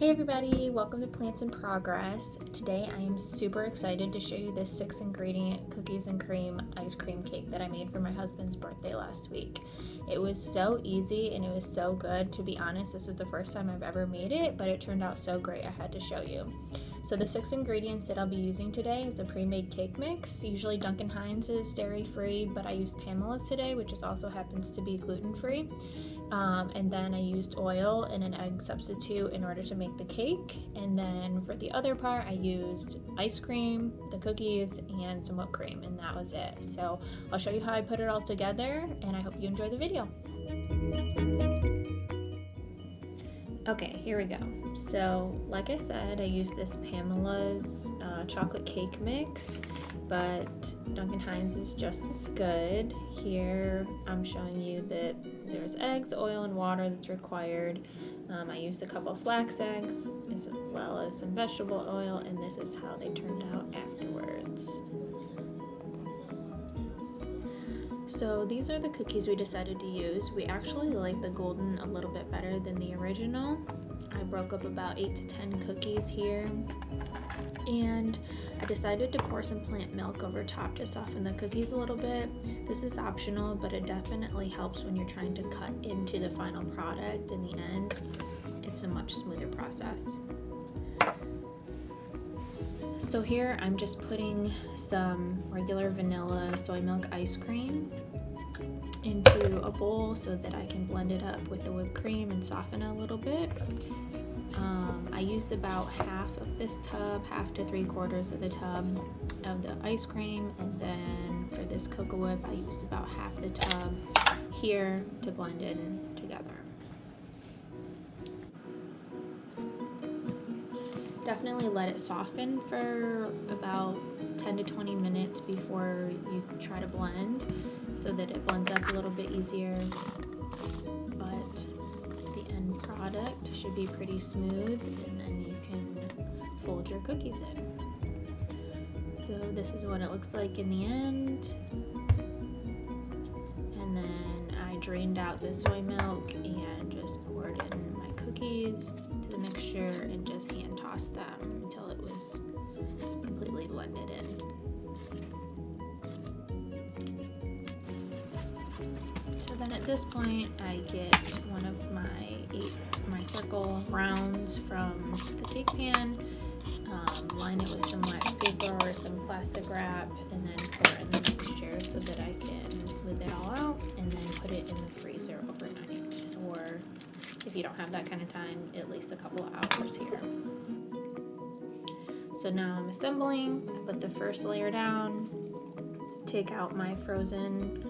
Hey everybody, welcome to Plants in Progress. Today I am super excited to show you this 6-ingredient cookies and cream ice cream cake that I made for my husband's birthday last week. It was so easy and it was so good. To be honest, this is the first time I've ever made it, but it turned out so great I had to show you. So the 6 ingredients that I'll be using today is a pre-made cake mix. Usually Duncan Hines is dairy-free, but I used Pamela's today, which also happens to be gluten-free. And then I used oil and an egg substitute in order to make the cake. And then for the other part, I used ice cream, the cookies, and some whipped cream, and that was it. So I'll show you how I put it all together, and I hope you enjoy the video. Okay, here we go. So like I said, I used this Pamela's chocolate cake mix, but Duncan Hines is just as good. Here I'm showing you that there's eggs, oil, and water that's required. I used a couple flax eggs as well as some vegetable oil, and this is how they turned out afterwards. So these are the cookies we decided to use. We actually like the golden a little bit better than the original. I broke up about 8 to 10 cookies here, and I decided to pour some plant milk over top to soften the cookies a little bit. This is optional, but it definitely helps when you're trying to cut into the final product in the end. It's a much smoother process. So here I'm just putting some regular vanilla soy milk ice cream into a bowl so that I can blend it up with the whipped cream and soften it a little bit. I used about half of this tub, half to 3/4 of the tub of the ice cream, and then for this Cocoa Whip I used about half the tub here to blend it together. Definitely let it soften for about 10 to 20 minutes before you try to blend, so that it blends up a little bit easier, but the end product should be pretty smooth, and then you can fold your cookies in. So this is what it looks like in the end, and then I drained out the soy milk and just poured in my cookies to the mixture and just hand tossed them until it was completely blended in. So then at this point I get one of my circle rounds from the cake pan, line it with some wax paper or some plastic wrap, and then pour in the mixture so that I can smooth it all out, and then put it in the freezer overnight, or if you don't have that kind of time, at least a couple of hours here. So now I'm assembling. I put the first layer down, take out my frozen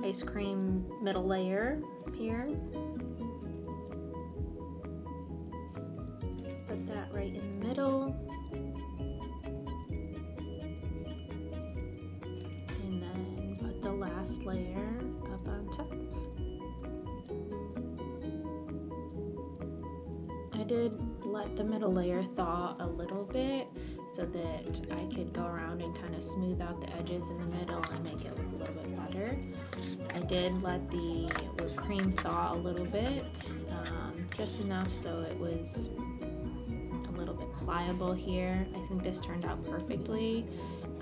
ice cream middle layer here, put that right in the middle, and then put the last layer up on top. I did let the middle layer thaw a little bit so that I could go around and kind of smooth out the edges in the middle and make it look a little bit better. I did let the whipped cream thaw a little bit, just enough so it was a little bit pliable here. I think this turned out perfectly.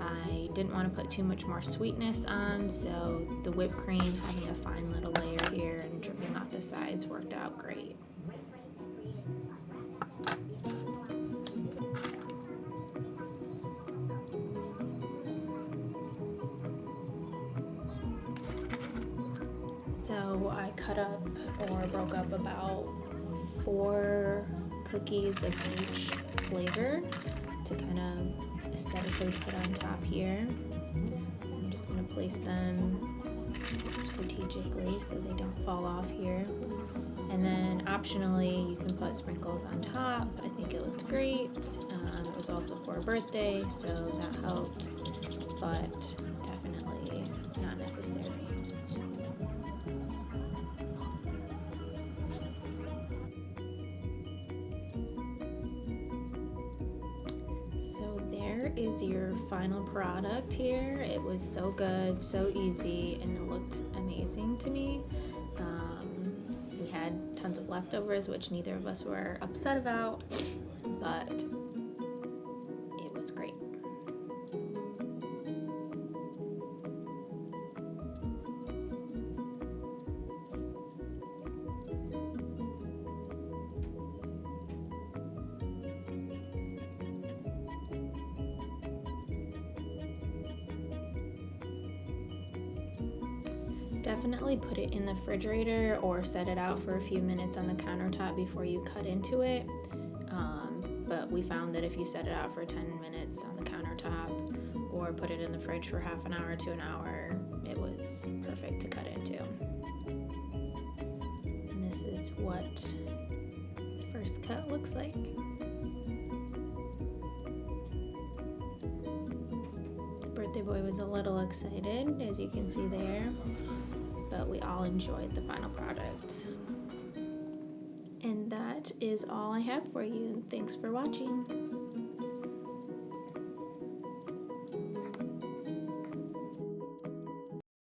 I didn't want to put too much more sweetness on, so the whipped cream having a fine little layer here and dripping off the sides worked out great. So I cut up or broke up about 4 cookies of each flavor to kind of aesthetically put on top here. So I'm just going to place them strategically so they don't fall off here. And then optionally you can put sprinkles on top. I think it looked great. It was also for a birthday, so that helped, but definitely not necessary. So there is your final product here. It was so good, so easy, and it looked amazing to me. We had tons of leftovers, which neither of us were upset about, but it was great. Definitely put it in the refrigerator or set it out for a few minutes on the countertop before you cut into it. But we found that if you set it out for 10 minutes on the countertop or put it in the fridge for half an hour to an hour, it was perfect to cut into. And this is what the first cut looks like. The birthday boy was a little excited, as you can see there, but we all enjoyed the final product. And that is all I have for you. Thanks for watching.